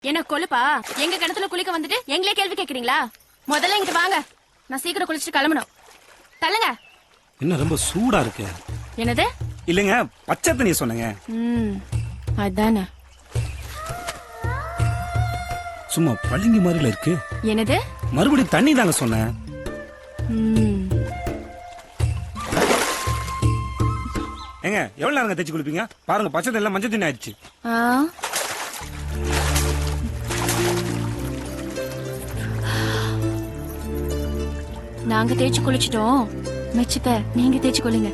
என்ன கொழுப்பா? எங்க கிணத்துல குளிக்க வந்துட்டு எங்களே கேள்வி கேக்குறீங்களா? முதல்ல இங்கிட்டு வாங்க, நான் சீக்கிரம் குளிச்சுட்டு கிளம்பணும். தள்ளுங்க. என்ன ரொம்ப சூடா இருக்கு? என்னது? இல்லங்க, பச்சை தண்ணி சொன்னங்க. அதானே. சும்மா பளிங்கு மாதிரில இருக்கு. என்னது? மறுபடியும் தண்ணி தாங்க சொன்னேன். ஏங்க எவ்வளவு நேரம் தேய்ச்சி குளிப்பீங்க? பாருங்க பச்சை தண்ணி எல்லாம் மஞ்சள் தண்ணி ஆயிடுச்சு. நாங்க தேய்ச்சி குளிச்சிட்டோம், மிச்சத்தை நீங்க தேய்ச்சி கொள்ளுங்க.